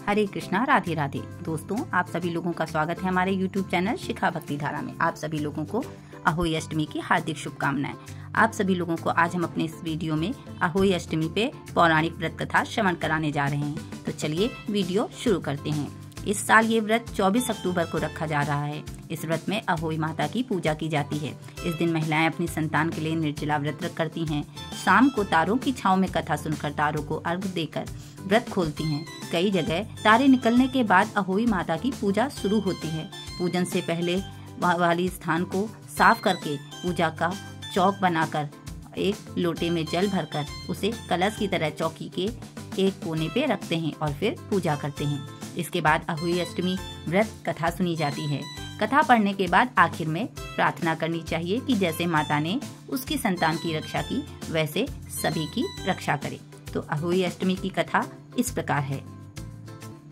हरे कृष्णा, राधे राधे। दोस्तों, आप सभी लोगों का स्वागत है हमारे YouTube चैनल शिखा भक्ति धारा में। आप सभी लोगों को अहोई अष्टमी की हार्दिक शुभकामनाएं। आप सभी लोगों को आज हम अपने इस वीडियो में अहोई अष्टमी पे पौराणिक व्रत कथा श्रवण कराने जा रहे हैं। तो चलिए वीडियो शुरू करते हैं। इस साल ये व्रत 24 अक्टूबर को रखा जा रहा है। इस व्रत में अहोई माता की पूजा की जाती है। इस दिन महिलाएं अपनी संतान के लिए निर्जला व्रत करती हैं। शाम को तारों की छांव में कथा सुनकर तारों को अर्घ देकर व्रत खोलती हैं। कई जगह तारे निकलने के बाद अहोई माता की पूजा शुरू होती है। पूजन से पहले वाली स्थान को साफ करके पूजा का चौक बनाकर एक लोटे में जल भरकर उसे कलश की तरह चौकी के एक कोने पे रखते हैं और फिर पूजा करते हैं। इसके बाद अहोई अष्टमी व्रत कथा सुनी जाती है। कथा पढ़ने के बाद आखिर में प्रार्थना करनी चाहिए कि जैसे माता ने उसकी संतान की रक्षा की वैसे सभी की रक्षा करे। तो अहोई अष्टमी की कथा इस प्रकार है।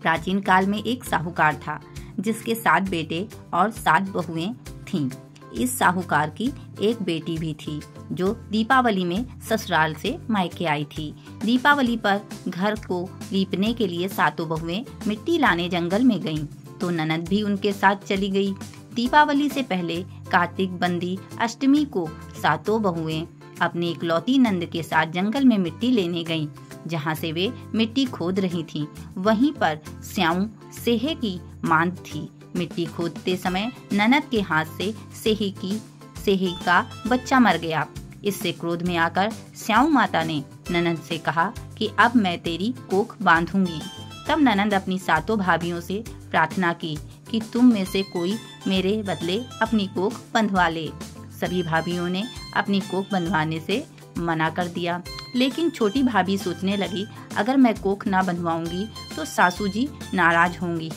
प्राचीन काल में एक साहूकार था जिसके 7 बेटे और 7 बहुएं थीं। इस साहूकार की एक बेटी भी थी जो दीपावली में ससुराल से मायके आई थी। दीपावली पर घर को लीपने के लिए 7 बहुएं मिट्टी लाने जंगल में गईं, तो ननद भी उनके साथ चली गई। दीपावली से पहले कार्तिक बंदी अष्टमी को 7 बहुएं अपनी इकलौती नंद के साथ जंगल में मिट्टी लेने गईं। जहाँ से वे मिट्टी खोद रही थीं, वहीं पर स्याऊ सेहे की मांद थी। मिट्टी खोदते समय ननद के हाथ से सेही का बच्चा मर गया। इससे क्रोध में आकर स्याऊ माता ने ननद से कहा कि अब मैं तेरी कोख बांधूंगी। तब ननद अपनी 7 भाभियों से प्रार्थना की कि तुम में से कोई मेरे बदले अपनी कोख बंधवा ले। सभी भाभियों ने अपनी कोख बंधवाने से मना कर दिया, लेकिन छोटी भाभी सोचने लगी, अगर मैं कोख ना बंधवाऊंगी तो सासू जी नाराज होंगी।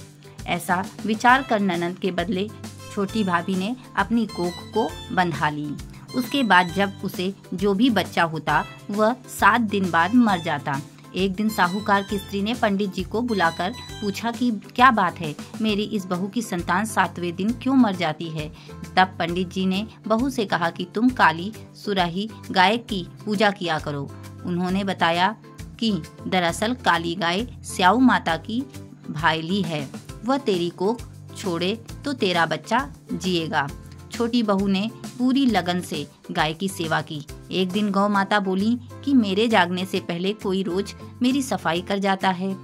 ऐसा विचार कर ननद के बदले छोटी भाभी ने अपनी कोख को बंधा ली। उसके बाद जब उसे जो भी बच्चा होता वह 7 दिन बाद मर जाता। एक दिन साहूकार की स्त्री ने पंडित जी को बुलाकर पूछा कि क्या बात है, मेरी इस बहू की संतान 7वें दिन क्यों मर जाती है। तब पंडित जी ने बहू से कहा कि तुम काली सुराही गाय की पूजा किया करो। उन्होंने बताया कि दरअसल काली गाय स्याऊ माता की भाईली है, वह तेरी कोख छोड़े तो तेरा बच्चा जिएगा। छोटी बहू ने पूरी लगन से गाय की सेवा की। एक दिन गौ माता बोली कि मेरे जागने से पहले कोई रोज मेरी सफाई कर जाता है,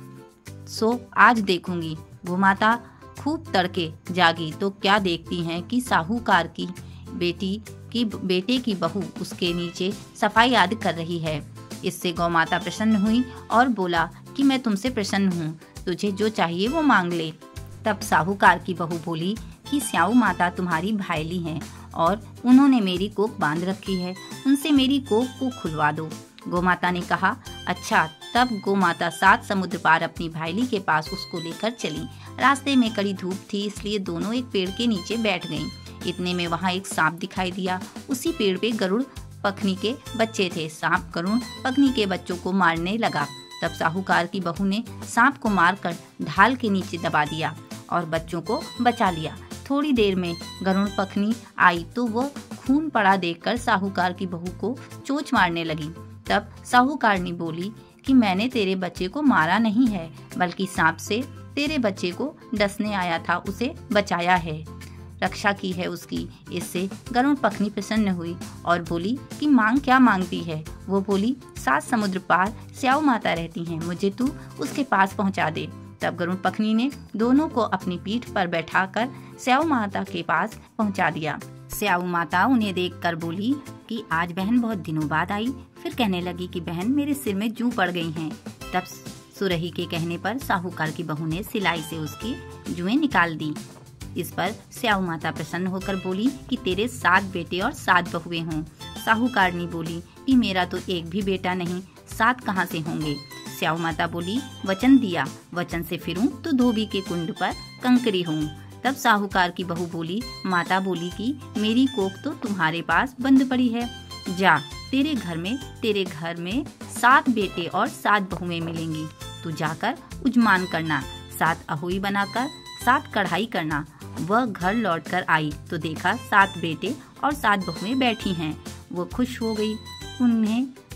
सो आज देखूंगी। वो माता खूब तड़के जागी तो क्या देखती हैं कि साहूकार की बेटे की बहू उसके नीचे सफाई आदि कर रही है। इससे गौ माता प्रसन्न हुई और बोला कि मैं तुमसे प्रसन्न हूँ, तुझे जो चाहिए वो मांग ले। तब साहूकार की बहू बोली कि स्याऊ माता तुम्हारी भाईली हैं और उन्होंने मेरी कोख बांध रखी है, उनसे मेरी कोख को खुलवा दो। गौ माता ने कहा अच्छा। तब गौ माता 7 समुद्र पार अपनी भाईली के पास उसको लेकर चली। रास्ते में कड़ी धूप थी, इसलिए दोनों एक पेड़ के नीचे बैठ गईं। इतने में वहाँ एक सांप दिखाई दिया। उसी पेड़ पे गरुड़ पखनी के बच्चे थे। सांप गरुड़ पखनी के बच्चों को मारने लगा। तब साहूकार की बहू ने सांप को मारकर ढाल के नीचे दबा दिया और बच्चों को बचा लिया। थोड़ी देर में गरुड़ पखनी आई तो वह खून पड़ा देखकर साहूकार की बहू को चोंच मारने लगी। तब साहूकारनी बोली कि मैंने तेरे बच्चे को मारा नहीं है, बल्कि सांप से तेरे बच्चे को डसने आया था, उसे बचाया है, रक्षा की है उसकी। इससे गरुड़ पखनी प्रसन्न हुई और बोली कि मांग क्या मांगती है। वो बोली 7 समुद्र पार स्याऊ माता रहती हैं, मुझे तू उसके पास पहुंचा दे। तब गरुड़ पखनी ने दोनों को अपनी पीठ पर बैठाकर स्याऊ माता के पास पहुंचा दिया। स्याऊ माता उन्हें देखकर बोली कि आज बहन बहुत दिनों बाद आई। फिर कहने लगी कि बहन मेरे सिर में जूं पड़ गई हैं। तब सुरही के कहने पर साहूकार की बहू ने सिलाई से उसकी जुएं निकाल दी। इस पर स्याऊ माता प्रसन्न होकर बोली कि तेरे 7 बेटे और 7 बहुएं हों। साहूकारनी बोली कि मेरा तो एक भी बेटा नहीं, 7 कहाँ से होंगे। स्याऊ माता बोली वचन दिया, वचन से फिरूं तो धोबी के कुंड पर कंकरी हूँ। तब साहूकार की बहू बोली माता बोली कि मेरी कोख तो तुम्हारे पास बंद पड़ी है, जा तेरे घर में 7 बेटे और 7 बहुएं मिलेंगी। तू जाकर उजमान करना, 7 अहोई बनाकर 7 कढ़ाई करना। वह घर लौटकर आई तो देखा 7 बेटे और 7 बहुएं बैठी हैं। वो खुश हो गई।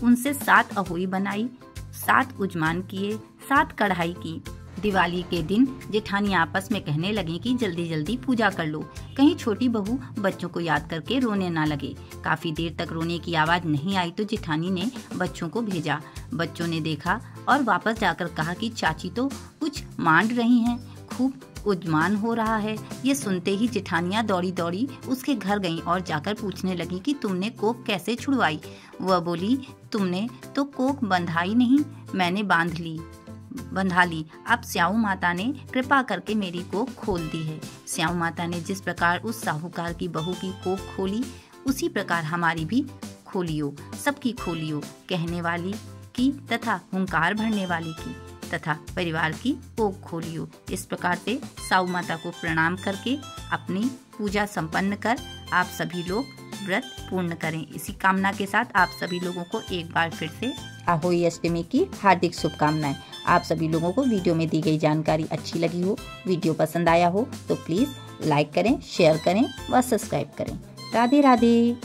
उनसे 7 अहोई बनाई, 7 उजमान किए, 7 कढ़ाई की। दिवाली के दिन जेठानी आपस में कहने लगी कि जल्दी जल्दी पूजा कर लो, कहीं छोटी बहू बच्चों को याद करके रोने ना लगे। काफी देर तक रोने की आवाज नहीं आई तो जेठानी ने बच्चों को भेजा। बच्चों ने देखा और वापस जाकर कहा कि चाची तो कुछ मांड रही हैं, खूब उद्मान हो रहा है। ये सुनते ही जेठानियां दौड़ी दौड़ी उसके घर गईं और जाकर पूछने लगी कि तुमने कोक कैसे छुड़वाई। वह बोली, तुमने तो कोक बंधाई नहीं, मैंने बंधा ली। अब स्याऊ माता ने कृपा करके मेरी कोख खोल दी है। स्याऊ माता ने जिस प्रकार उस साहूकार की बहू की कोख खोली, उसी प्रकार हमारी भी खोलियो, सबकी खोलियो, कहने वाली की तथा हुंकार भरने वाली की तथा परिवार की कोख खोलियो। इस प्रकार से साहू माता को प्रणाम करके अपनी पूजा संपन्न कर आप सभी लोग व्रत पूर्ण करें। इसी कामना के साथ आप सभी लोगों को एक बार फिर से अहोई अष्टमी की हार्दिक शुभकामनाएं। आप सभी लोगों को वीडियो में दी गई जानकारी अच्छी लगी हो, वीडियो पसंद आया हो तो प्लीज़ लाइक करें, शेयर करें व सब्सक्राइब करें। राधे राधे।